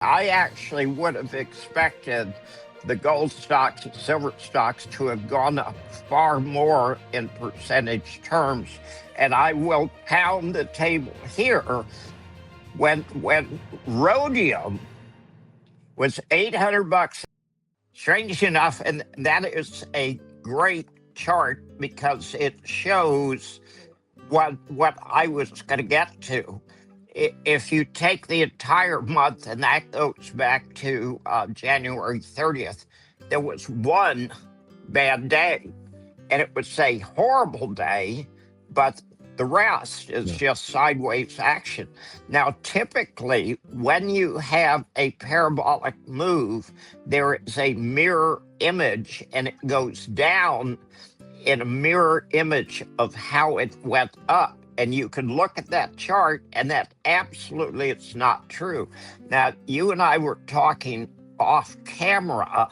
I actually would have expected the gold stocks and silver stocks to have gone up far more in percentage terms. And I will pound the table here. When rhodium was $800, strange enough, and that is a great chart because it shows what I was going to get to. If you take the entire month, and that goes back to January 30th, there was one bad day, and it was a horrible day, but the rest is just sideways action. Now, typically, when you have a parabolic move, there is a mirror image, and it goes down in a mirror image of how it went up. And you can look at that chart, and that absolutely it's not true. Now, you and I were talking off camera,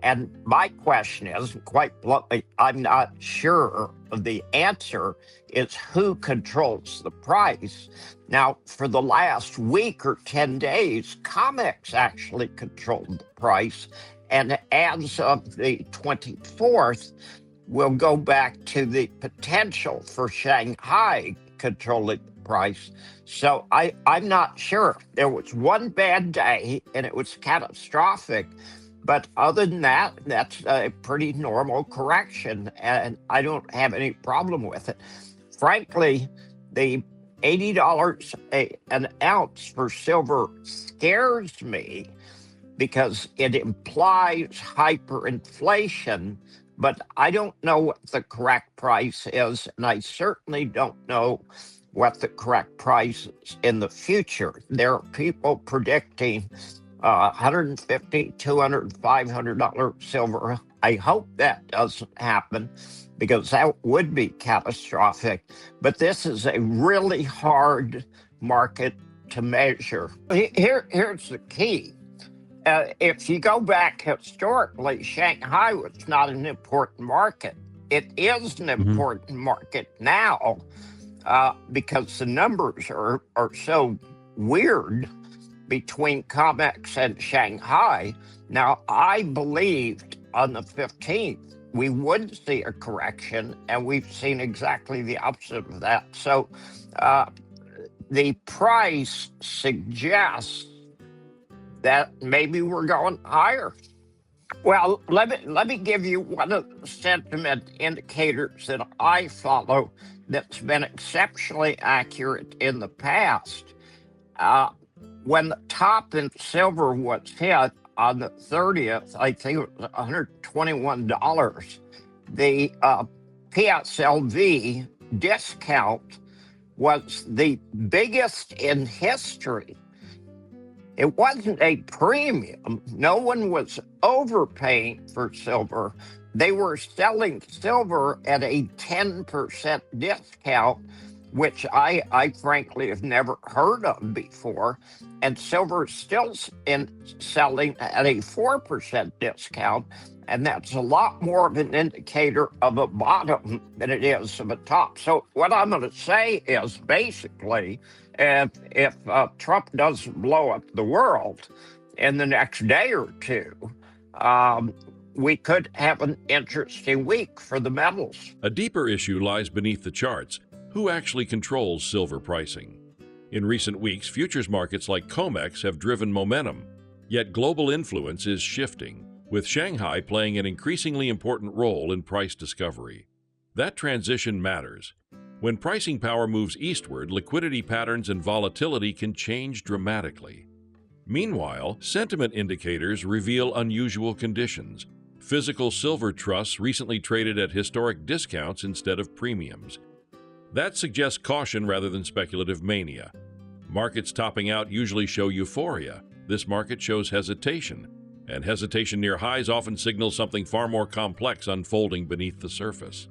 and my question is, quite bluntly, I'm not sure of the answer, is who controls the price. Now, for the last week or 10 days, COMEX actually controlled the price. And as of the 24th, we'll go back to the potential for Shanghai controlling the price. So I'm not sure. There was one bad day, and it was catastrophic. But other than that, that's a pretty normal correction, and I don't have any problem with it. Frankly, the $80 an ounce for silver scares me because it implies hyperinflation, but I don't know what the correct price is, and I certainly don't know what the correct price is in the future. There are people predicting $150, $200, $500 silver. I hope that doesn't happen because that would be catastrophic. But this is a really hard market to measure. Here's the key. If you go back historically, Shanghai was not an important market. It is an important market now because the numbers are so weird between COMEX and Shanghai. Now, I believed on the 15th we would see a correction, and we've seen exactly the opposite of that. So the price suggests that maybe we're going higher. Well, let me give you one of the sentiment indicators that I follow that's been exceptionally accurate in the past. When the top in silver was hit on the 30th, I think it was $121, the PSLV discount was the biggest in history. It wasn't a premium. No one was overpaying for silver. They were selling silver at a 10% discount, which I frankly have never heard of before. And silver is still selling at a 4% discount. And that's a lot more of an indicator of a bottom than it is of a top. So what I'm going to say is basically, if Trump doesn't blow up the world in the next day or two, we could have an interesting week for the metals. A deeper issue lies beneath the charts. Who actually controls silver pricing? In recent weeks, futures markets like COMEX have driven momentum, yet global influence is shifting, with Shanghai playing an increasingly important role in price discovery. That transition matters. When pricing power moves eastward, liquidity patterns and volatility can change dramatically. Meanwhile, sentiment indicators reveal unusual conditions. Physical silver trusts recently traded at historic discounts instead of premiums. That suggests caution rather than speculative mania. Markets topping out usually show euphoria. This market shows hesitation, and hesitation near highs often signals something far more complex unfolding beneath the surface.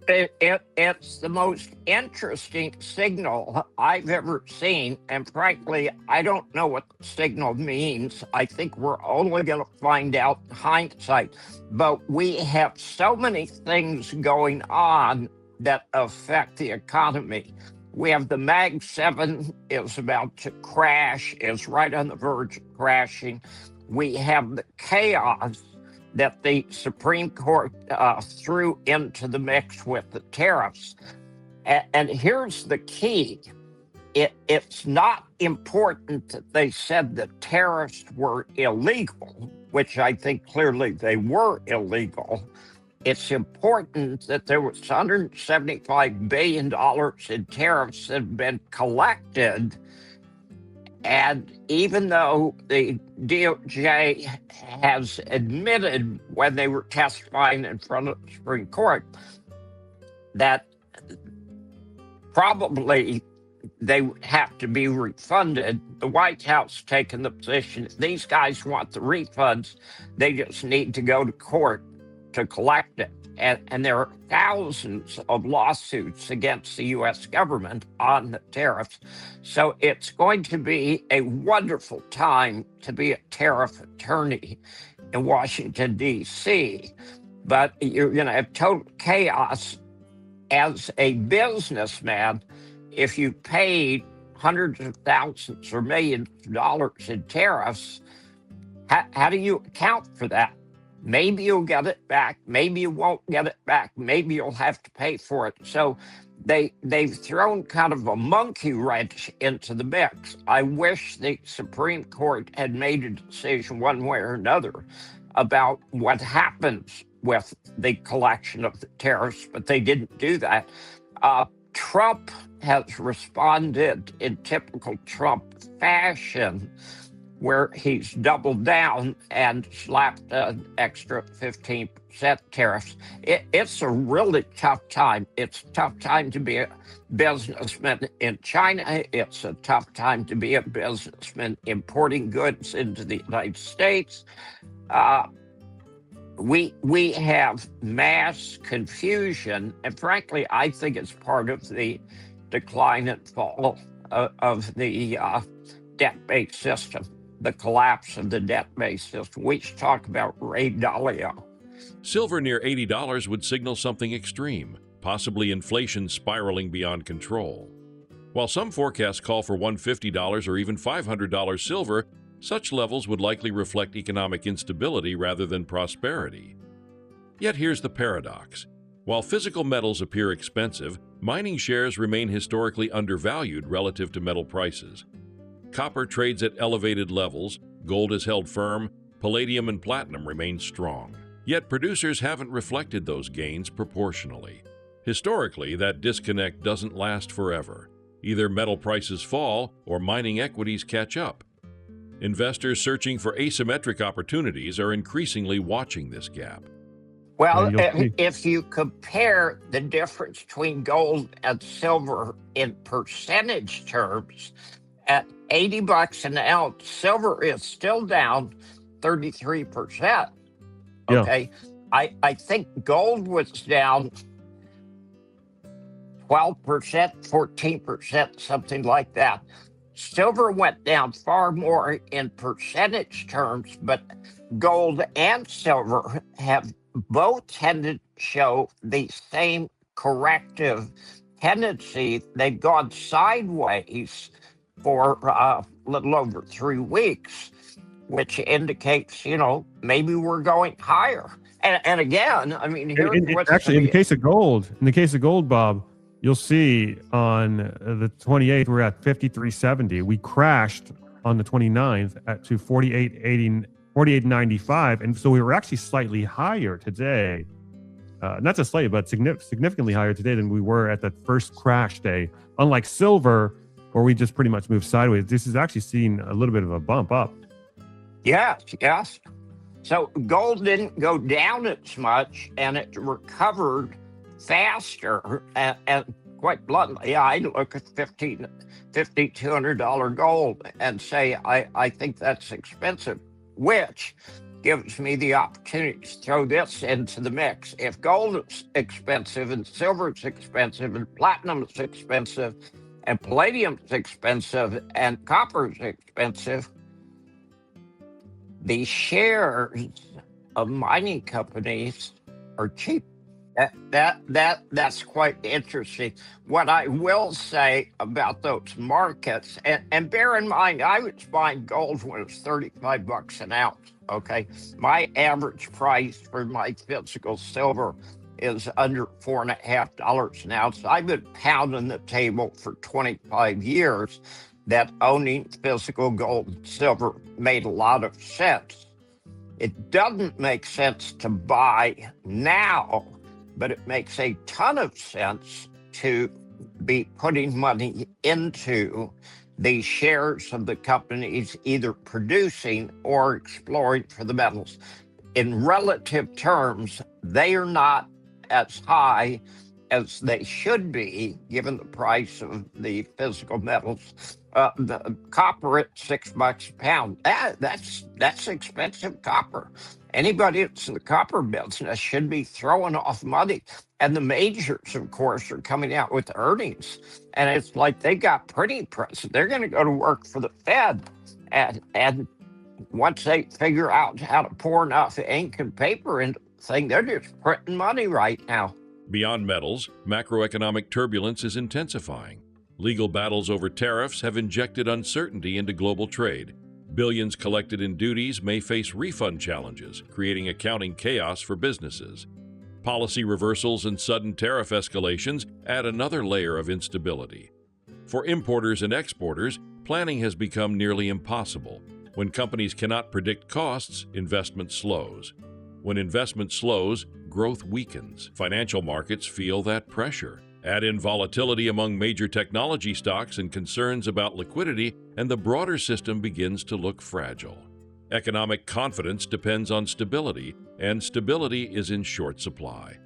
It's the most interesting signal I've ever seen, and frankly, I don't know what the signal means. I think we're only going to find out in hindsight, but we have so many things going on that affect the economy. We have the Mag 7 is about to crash, is right on the verge of crashing. We have the chaos that the Supreme Court threw into the mix with the tariffs. And here's the key. It's not important that they said the tariffs were illegal, which I think clearly they were illegal. It's important that there was $175 billion in tariffs that had been collected. And even though the DOJ has admitted when they were testifying in front of the Supreme Court that probably they would have to be refunded, the White House taking the position if these guys want the refunds, they just need to go to court to collect it. And there are thousands of lawsuits against the U.S. government on the tariffs. So it's going to be a wonderful time to be a tariff attorney in Washington, D.C. But you're going to have total chaos as a businessman. If you paid hundreds of thousands or millions of dollars in tariffs, how do you account for that? Maybe you'll get it back. Maybe you won't get it back. Maybe you'll have to pay for it. So they've thrown kind of a monkey wrench into the mix. I wish the Supreme Court had made a decision one way or another about what happens with the collection of the tariffs, but they didn't do that. Trump has responded in typical Trump fashion, where he's doubled down and slapped an extra 15% tariffs. It's a really tough time. It's a tough time to be a businessman in China. It's a tough time to be a businessman importing goods into the United States. We have mass confusion, and frankly, I think it's part of the decline and fall of the debt-based system, the collapse of the debt-based system. We should talk about Ray Dalio. Silver near $80 would signal something extreme, possibly inflation spiraling beyond control. While some forecasts call for $150 or even $500 silver, such levels would likely reflect economic instability rather than prosperity. Yet here's the paradox. While physical metals appear expensive, mining shares remain historically undervalued relative to metal prices. Copper trades at elevated levels, gold is held firm, palladium and platinum remain strong. Yet producers haven't reflected those gains proportionally. Historically, that disconnect doesn't last forever. Either metal prices fall or mining equities catch up. Investors searching for asymmetric opportunities are increasingly watching this gap. Well, if you compare the difference between gold and silver in percentage terms, at $80 an ounce, silver is still down 33%. Okay. Yeah. I think gold was down 12%, 14%, something like that. Silver went down far more in percentage terms, but gold and silver have both tended to show the same corrective tendency. They've gone sideways for a little over 3 weeks, which indicates, maybe we're going higher. And again, I mean, here's what's actually in the case of gold, Bob, you'll see on the 28th, we're at 53.70. We crashed on the 29th to 48.95. And so we were actually slightly higher today. Not just slightly, but significantly higher today than we were at the first crash day. Unlike silver, where we just pretty much moved sideways, this is actually seeing a little bit of a bump up. Yes. So gold didn't go down as much, and it recovered faster. And quite bluntly, I look at $5,200 gold and say, I think that's expensive, which gives me the opportunity to throw this into the mix. If gold is expensive and silver is expensive and platinum is expensive and palladium is expensive and copper is expensive, the shares of mining companies are cheap. That's quite interesting. What I will say about those markets, and bear in mind, I was buying gold when it was $35 an ounce. Okay, my average price for my physical silver is under $4.50 an ounce. I've been pounding the table for 25 years that owning physical gold and silver made a lot of sense. It doesn't make sense to buy now, but it makes a ton of sense to be putting money into the shares of the companies either producing or exploring for the metals. In relative terms, they are not as high as they should be, given the price of the physical metals. The copper at $6 a pound. That's expensive copper. Anybody that's in the copper business should be throwing off money. And the majors, of course, are coming out with earnings. And it's like they got pretty pressed. They're going to go to work for the Fed. And once they figure out how to pour enough ink and paper into the thing, they're just printing money right now. Beyond metals, macroeconomic turbulence is intensifying. Legal battles over tariffs have injected uncertainty into global trade. Billions collected in duties may face refund challenges, creating accounting chaos for businesses. Policy reversals and sudden tariff escalations add another layer of instability. For importers and exporters, planning has become nearly impossible. When companies cannot predict costs, investment slows. When investment slows, growth weakens. Financial markets feel that pressure. Add in volatility among major technology stocks and concerns about liquidity, and the broader system begins to look fragile. Economic confidence depends on stability, and stability is in short supply.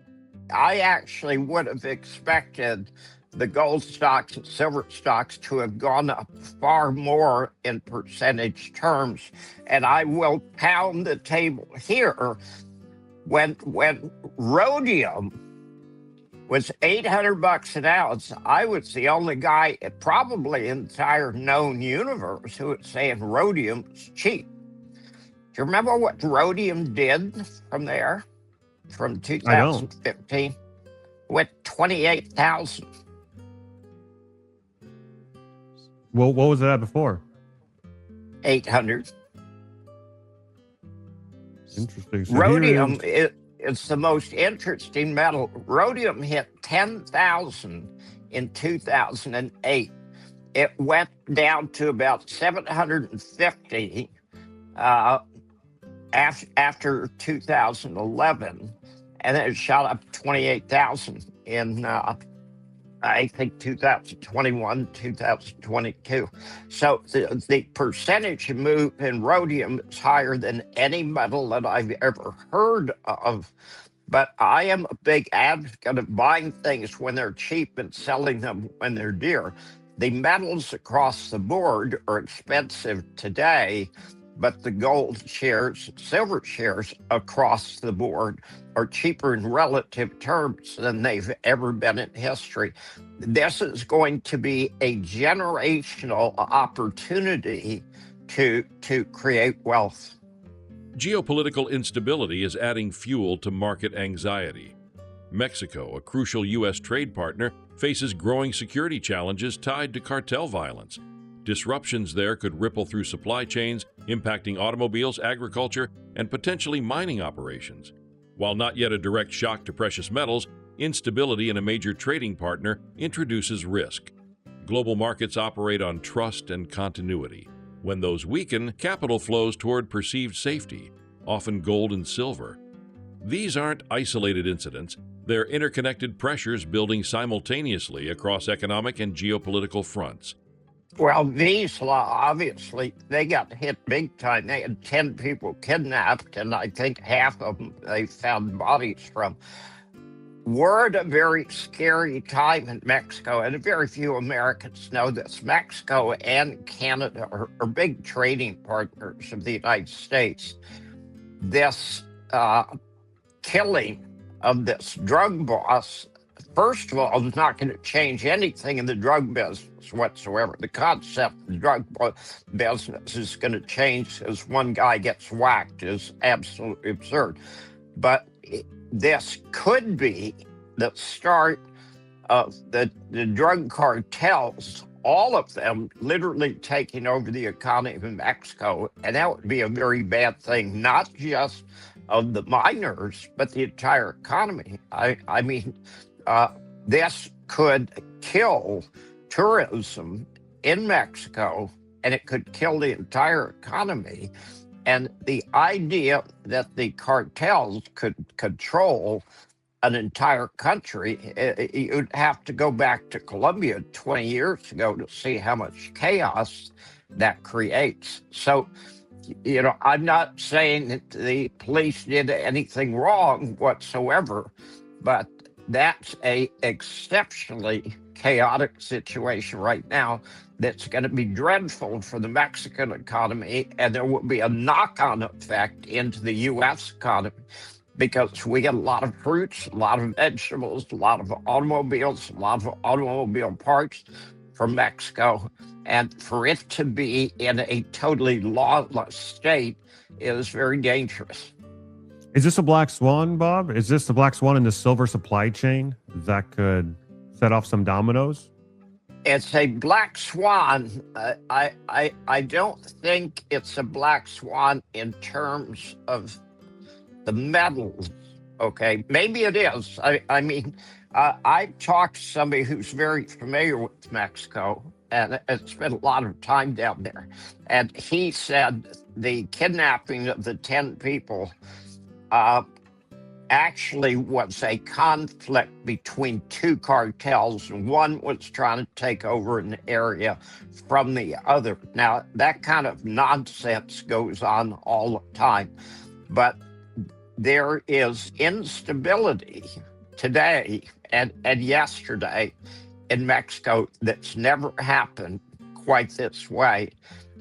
I actually would have expected the gold stocks and silver stocks to have gone up far more in percentage terms. And I will pound the table here. When rhodium was $800 an ounce, I was the only guy, probably in the entire known universe, who was saying rhodium is cheap. Do you remember what rhodium did from there? From I don't. 2015? Went 28,000. Well, what was it at before? 800. Interesting. So Rhodium is the most interesting metal. Rhodium hit 10,000 in 2008. It went down to about 750 after 2011, and then it shot up to 28,000 in I think 2021, 2022. So the percentage move in rhodium is higher than any metal that I've ever heard of. But I am a big advocate of buying things when they're cheap and selling them when they're dear. The metals across the board are expensive today, but the gold shares, silver shares across the board are cheaper in relative terms than they've ever been in history. This is going to be a generational opportunity to create wealth. Geopolitical instability is adding fuel to market anxiety. Mexico, a crucial U.S. trade partner, faces growing security challenges tied to cartel violence. Disruptions there could ripple through supply chains, impacting automobiles, agriculture, and potentially mining operations. While not yet a direct shock to precious metals, instability in a major trading partner introduces risk. Global markets operate on trust and continuity. When those weaken, capital flows toward perceived safety, often gold and silver. These aren't isolated incidents, they're interconnected pressures building simultaneously across economic and geopolitical fronts. Well, Vizsla, obviously, they got hit big time. They had 10 people kidnapped, and I think half of them they found bodies from. We're at a very scary time in Mexico, and very few Americans know this. Mexico and Canada are big trading partners of the United States. This killing of this drug boss, first of all, is not going to change anything in the drug business whatsoever. The concept of the drug business is going to change as one guy gets whacked is absolutely absurd. But this could be the start of the drug cartels, all of them literally taking over the economy of Mexico. And that would be a very bad thing, not just of the miners, but the entire economy. I mean, this could kill tourism in Mexico, and it could kill the entire economy. And the idea that the cartels could control an entire country, you'd have to go back to Colombia 20 years ago to see how much chaos that creates. So, you know, I'm not saying that the police did anything wrong whatsoever, but that's a exceptionally chaotic situation right now that's going to be dreadful for the Mexican economy, and there will be a knock-on effect into the U.S. economy, because we get a lot of fruits, a lot of vegetables, a lot of automobiles, a lot of automobile parts from Mexico. And for it to be in a totally lawless state is very dangerous. Is this a black swan, Bob? Is this the black swan in the silver supply chain that could set off some dominoes? It's a black swan. I don't think it's a black swan in terms of the metals. Okay, maybe it is. I mean, I talked to somebody who's very familiar with Mexico and spent a lot of time down there. And he said the kidnapping of the 10 people actually was a conflict between two cartels, and one was trying to take over an area from the other. Now, that kind of nonsense goes on all the time, but there is instability today and yesterday in Mexico that's never happened quite this way.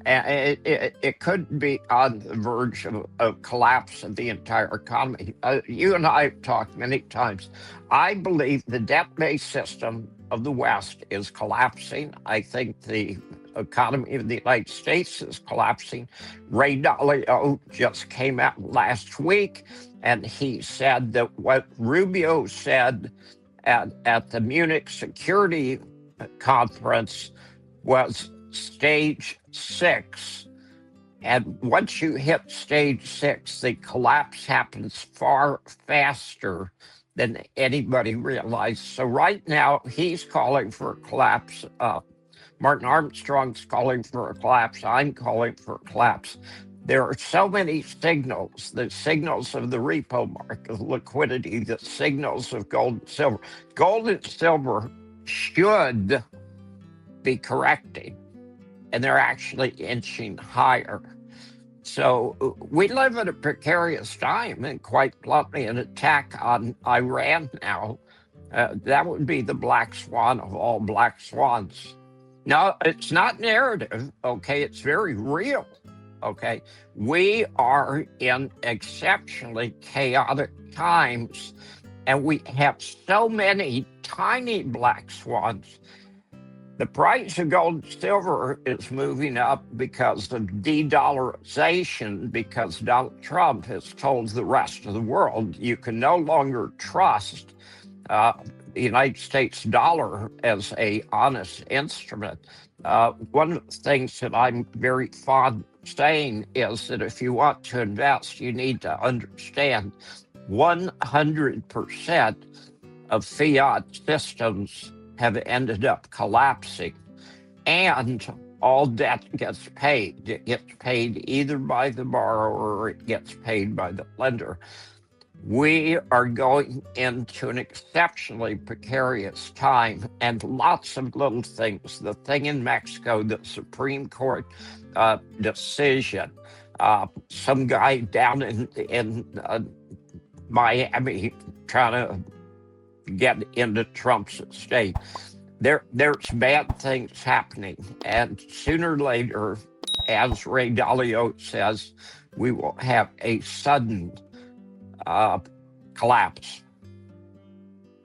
And it could be on the verge of collapse of the entire economy. You and I have talked many times. I believe the debt-based system of the West is collapsing. I think the economy of the United States is collapsing. Ray Dalio just came out last week, and he said that what Rubio said at the Munich Security Conference was stage 6. And once you hit stage 6, the collapse happens far faster than anybody realized. So right now, he's calling for a collapse. Martin Armstrong's calling for a collapse. I'm calling for a collapse. There are so many signals, the signals of the repo market, liquidity, the signals of gold and silver. Gold and silver should be correcting, and they're actually inching higher. So we live in a precarious time, and quite bluntly, an attack on Iran now, that would be the black swan of all black swans. No, it's not narrative, okay? It's very real, okay? We are in exceptionally chaotic times, and we have so many tiny black swans. The price of gold and silver is moving up because of de-dollarization, because Donald Trump has told the rest of the world you can no longer trust the United States dollar as an honest instrument. One of the things that I'm very fond of saying is that if you want to invest, you need to understand 100% of fiat systems have ended up collapsing, and all debt gets paid. It gets paid either by the borrower or it gets paid by the lender. We are going into an exceptionally precarious time, and lots of little things. The thing in Mexico, the Supreme Court decision, some guy down in Miami trying to get into Trump's estate. There's bad things happening, and sooner or later, as Ray Dalio says, we will have a sudden collapse.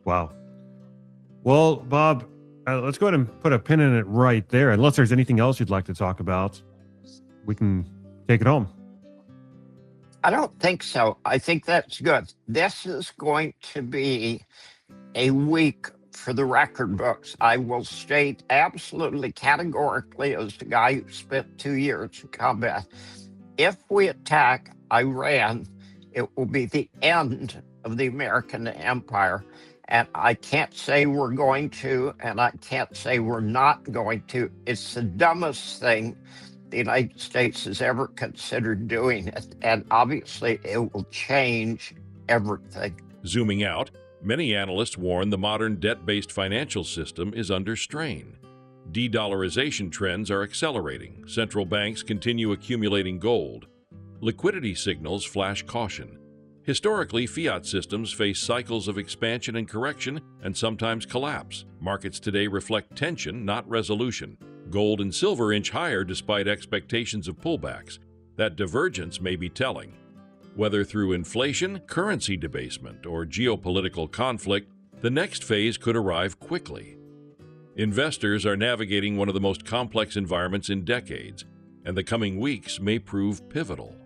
Wow. Well, Bob, let's go ahead and put a pin in it right there. Unless there's anything else you'd like to talk about, we can take it home. I don't think so. I think that's good. This is going to be a week for the record books. I will state absolutely categorically, as the guy who spent 2 years in combat, if we attack Iran, it will be the end of the American empire. And I can't say we're going to, and I can't say we're not going to. It's the dumbest thing the United States has ever considered doing it. And obviously, it will change everything. Zooming out, many analysts warn the modern debt-based financial system is under strain. De-dollarization trends are accelerating. Central banks continue accumulating gold. Liquidity signals flash caution. Historically, fiat systems face cycles of expansion and correction and sometimes collapse. Markets today reflect tension, not resolution. Gold and silver inch higher despite expectations of pullbacks. That divergence may be telling. Whether through inflation, currency debasement, or geopolitical conflict, the next phase could arrive quickly. Investors are navigating one of the most complex environments in decades, and the coming weeks may prove pivotal.